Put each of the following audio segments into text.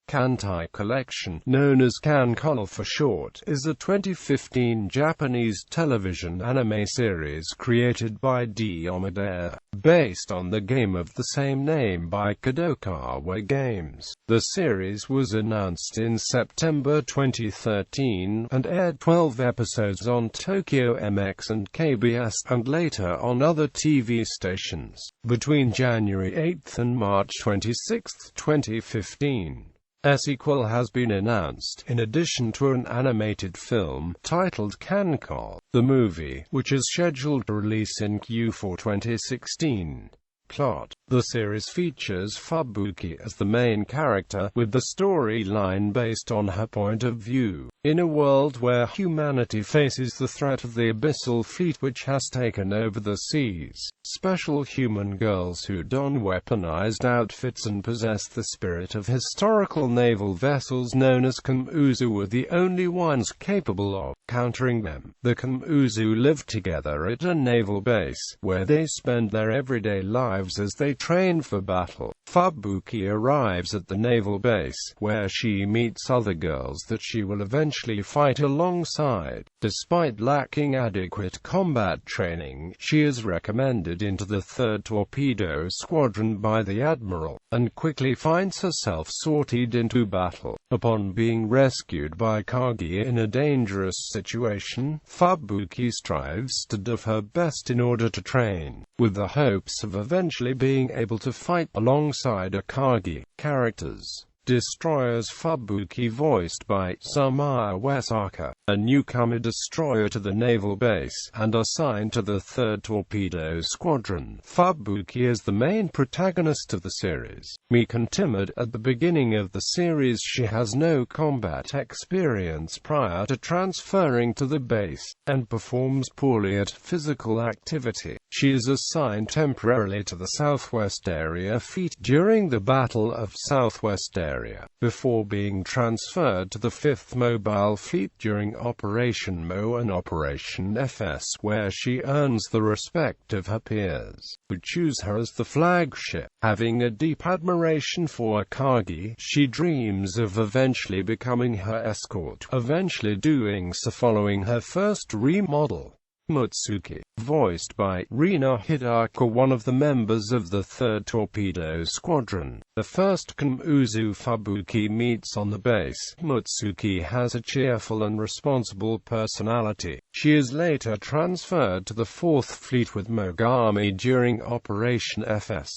Kantai Collection, known as KanColle for short, is a 2015 Japanese television anime series created by Diomedéa, based on the game of the same name by Kadokawa Games. The series was announced in September 2013, and aired 12 episodes on Tokyo MX and KBS, and later on other TV stations, between January 8 and March 26, 2015. A sequel has been announced, in addition to an animated film, titled KanColle, the movie, which is scheduled to release in Q4 2016. Plot: the series features Fubuki as the main character, with the storyline based on her point of view. In a world where humanity faces the threat of the abyssal fleet which has taken over the seas, special human girls who don weaponized outfits and possess the spirit of historical naval vessels known as Kamuzu were the only ones capable of countering them. The Kamuzu live together at a naval base, where they spend their everyday lives as they train for battle. Fubuki arrives at the naval base, where she meets other girls that she will eventually fight alongside. Despite lacking adequate combat training, she is recommended into the 3rd Torpedo Squadron by the Admiral, and quickly finds herself sorted into battle. Upon being rescued by Kagi in a dangerous situation, Fubuki strives to do her best in order to train, with the hopes of eventually being able to fight alongside Akagi. Characters: Destroyers: Fubuki voiced by Sumaya Wesaka, a newcomer destroyer to the naval base, and assigned to the 3rd Torpedo Squadron. Fubuki is the main protagonist of the series. Meek and timid at the beginning of the series, she has no combat experience prior to transferring to the base, and performs poorly at physical activity. She is assigned temporarily to the Southwest Area Fleet during the Battle of Southwest Area, before being transferred to the 5th Mobile Fleet during Operation Mo and Operation FS, where she earns the respect of her peers, who choose her as the flagship. Having a deep admiration for Akagi, she dreams of eventually becoming her escort, eventually doing so following her first remodel. Mutsuki, voiced by Rina Hidaka, one of the members of the 3rd Torpedo Squadron, the first Kamuzu Fubuki meets on the base. Mutsuki has a cheerful and responsible personality. She is later transferred to the 4th Fleet with Mogami during Operation FS.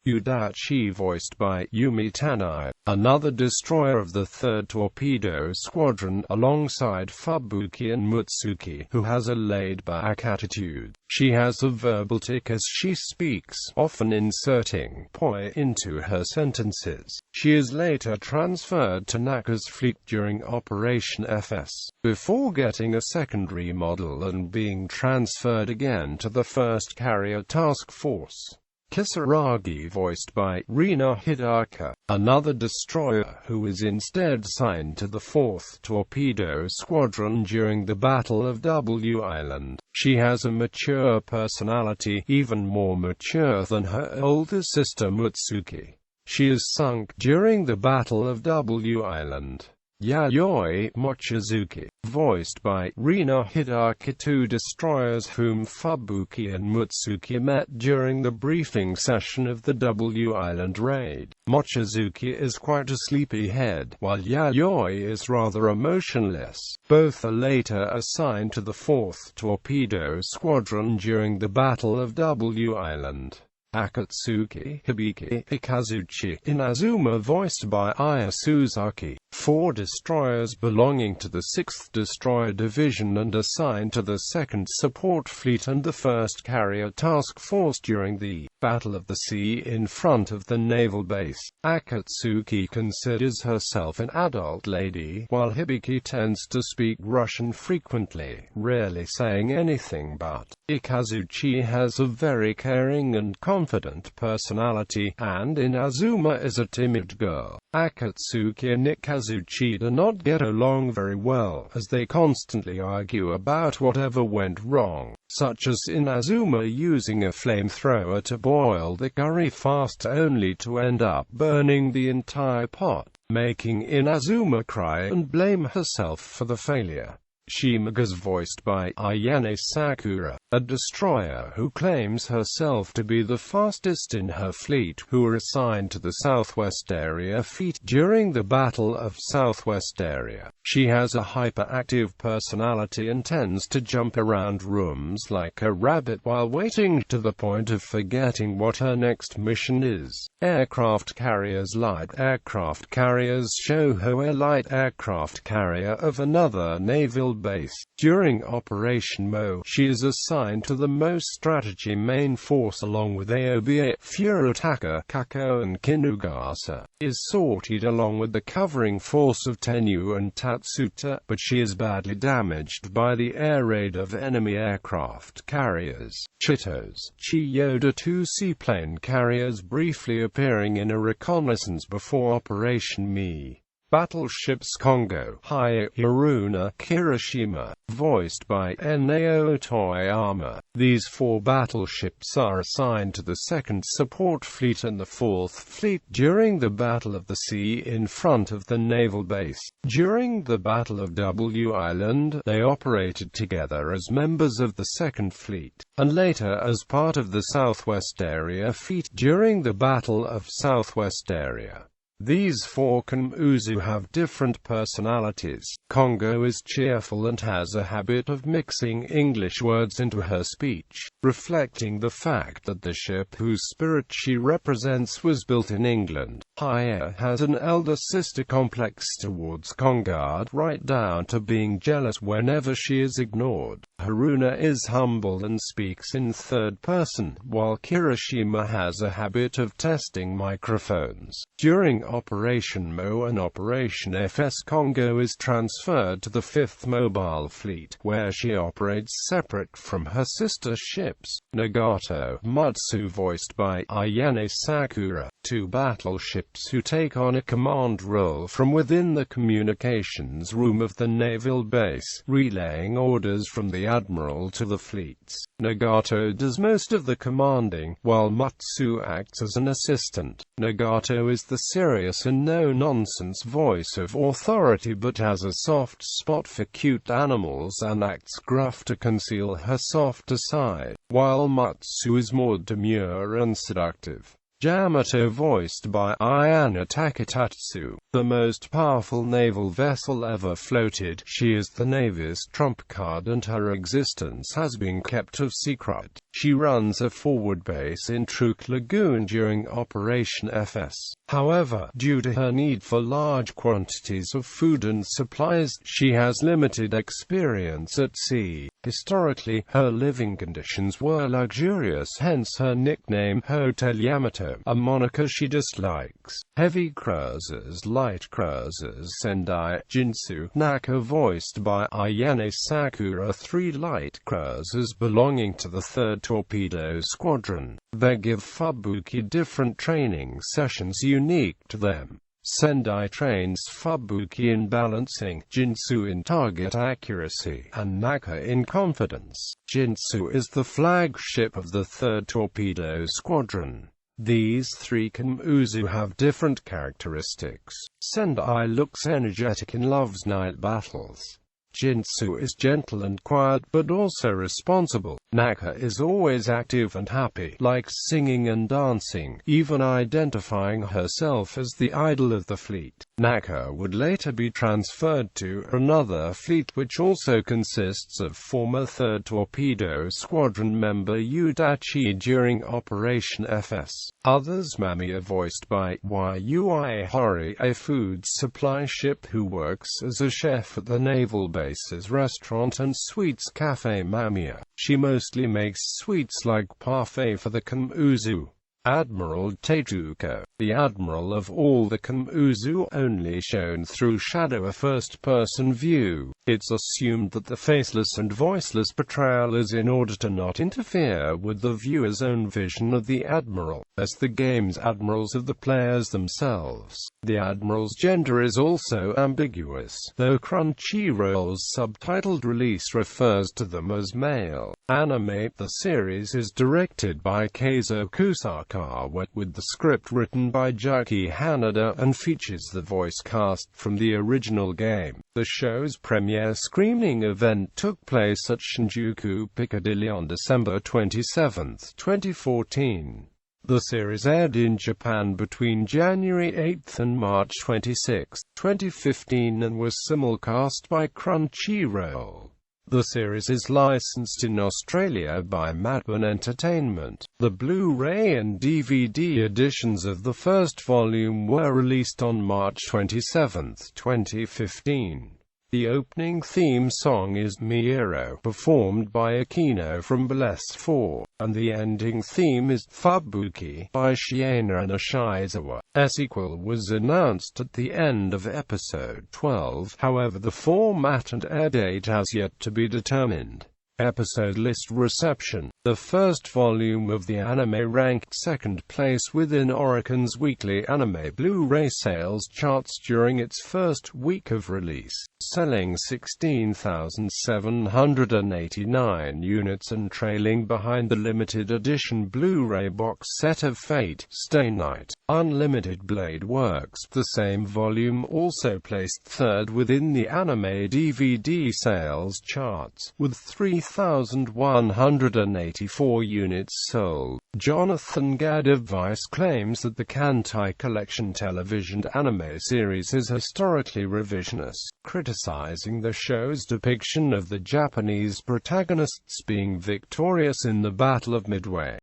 Udachi, voiced by Yumi Tanai, another destroyer of the 3rd Torpedo Squadron, alongside Fubuki and Mutsuki, who has a laid-back attitude. She has a verbal tic as she speaks, often inserting poi into her sentences. She is later transferred to Naka's fleet during Operation FS, before getting a second remodel and being transferred again to the 1st Carrier Task Force. Kisaragi, voiced by Rina Hidaka, another destroyer who is instead assigned to the 4th Torpedo Squadron during the Battle of W Island. She has a mature personality, even more mature than her older sister Mutsuki. She is sunk during the Battle of W Island. Yayoi Mochizuki, voiced by Rina Hidaka, two destroyers whom Fubuki and Mutsuki met during the briefing session of the W Island raid. Mochizuki is quite a sleepyhead, while Yayoi is rather emotionless. Both are later assigned to the 4th Torpedo Squadron during the Battle of W Island. Akatsuki, Hibiki, Ikazuchi, Inazuma, voiced by Aya Suzaki, four destroyers belonging to the 6th Destroyer Division and assigned to the 2nd Support Fleet and the 1st Carrier Task Force during the Battle of the Sea in front of the naval base. Akatsuki considers herself an adult lady, while Hibiki tends to speak Russian frequently, rarely saying anything but. Ikazuchi has a very caring and confident personality, and Inazuma is a timid girl. Akatsuki and Ikazuchi do not get along very well, as they constantly argue about whatever went wrong, such as Inazuma using a flamethrower to boil the curry fast only to end up burning the entire pot. making Inazuma cry and blame herself for the failure. Shimaga's voiced by Ayane Sakura, a destroyer who claims herself to be the fastest in her fleet, who were assigned to the Southwest Area Fleet during the Battle of Southwest Area. She has a hyperactive personality and tends to jump around rooms like a rabbit while waiting, to the point of forgetting what her next mission is. Aircraft carriers. Light aircraft carriers show her a light aircraft carrier of another naval base. During Operation Mo, she is assigned to the Mo Strategy Main Force along with Aoba, Furutaka, Kako and Kinugasa, is sorted along with the covering force of Tenyu and Tatsuta, but she is badly damaged by the air raid of enemy aircraft carriers. Chitos, Chiyoda, two seaplane carriers briefly appearing in a reconnaissance before Operation Me. Battleships. Kongo, Hai, Hiruna, Kirishima, voiced by Eneo Toyama. These 4 battleships are assigned to the 2nd Support Fleet and the 4th Fleet during the Battle of the Sea in front of the naval base. During the Battle of W Island, they operated together as members of the 2nd Fleet, and later as part of the Southwest Area Fleet during the Battle of Southwest Area. These 4 Kamuzu have different personalities. Kongo is cheerful and has a habit of mixing English words into her speech, reflecting the fact that the ship whose spirit she represents was built in England. Haya has an elder sister complex towards Kongo, right down to being jealous whenever she is ignored. Haruna is humble and speaks in third person, while Kirishima has a habit of testing microphones. During Operation Mo and Operation FS, Kongo is transferred to the 5th Mobile Fleet, where she operates separate from her sister ships. Nagato, Mutsu voiced by Ayane Sakura, 2 battleships who take on a command role from within the communications room of the naval base, relaying orders from the admiral to the fleets. Nagato does most of the commanding, while Mutsu acts as an assistant. Nagato is the serious and no-nonsense voice of authority but has a soft spot for cute animals and acts gruff to conceal her softer side, while Mutsu is more demure and seductive. Yamato voiced by Ayana Taketatsu, the most powerful naval vessel ever floated. She is the Navy's trump card and her existence has been kept a secret. She runs a forward base in Truk Lagoon during Operation FS. However, due to her need for large quantities of food and supplies, she has limited experience at sea. Historically, her living conditions were luxurious, hence her nickname Hotel Yamato, a moniker she dislikes. Heavy cruisers, light cruisers. Sendai, Jinsu, Naka voiced by Ayane Sakura, 3 light cruisers belonging to the 3rd Torpedo Squadron. They give Fubuki different training sessions unique to them. Sendai trains Fubuki in balancing, Jinsu in target accuracy, and Naka in confidence. Jinsu is the flagship of the 3rd Torpedo Squadron. These 3 Kamuzu have different characteristics. Sendai looks energetic and loves night battles. Jinsu is gentle and quiet but also responsible. Naka is always active and happy, likes singing and dancing, even identifying herself as the idol of the fleet. Naka would later be transferred to another fleet which also consists of former 3rd Torpedo Squadron member Udachi during Operation FS. Others. Mamiya voiced by Yui Hori, a food supply ship who works as a chef at the naval base's restaurant and sweets cafe Mamiya. She mostly makes sweets like parfait for the Kamuzu. Admiral Teituko, the admiral of all the Kamuzu, only shown through shadow, a first-person view. It's assumed that the faceless and voiceless portrayal is in order to not interfere with the viewer's own vision of the admiral, as the game's admirals of the players themselves. The admiral's gender is also ambiguous, though Crunchyroll's subtitled release refers to them as male. Anime. The series is directed by Keizo Kusakawa, with the script written by Juki Hanada, and features the voice cast from the original game. The show's premiere screening event took place at Shinjuku, Piccadilly on December 27, 2014. The series aired in Japan between January 8 and March 26, 2015 and was simulcast by Crunchyroll. The series is licensed in Australia by Madman Entertainment. The Blu-ray and DVD editions of the first volume were released on March 27, 2015. The opening theme song is Miiro, performed by Akino from Blessed 4, and the ending theme is Fubuki by Shiina and Ashizawa. A sequel was announced at the end of episode 12, however the format and air date has yet to be determined. Episode list reception. The first volume of the anime ranked second place within Oricon's weekly anime Blu-ray sales charts during its first week of release, selling 16,789 units and trailing behind the limited edition Blu-ray box set of Fate Stay Night Unlimited Blade Works. The same volume also placed third within the anime DVD sales charts, with 3,184 units sold. Jonathan Gadadvice claims that the Kantai Collection television anime series is historically revisionist, criticizing the show's depiction of the Japanese protagonists being victorious in the Battle of Midway.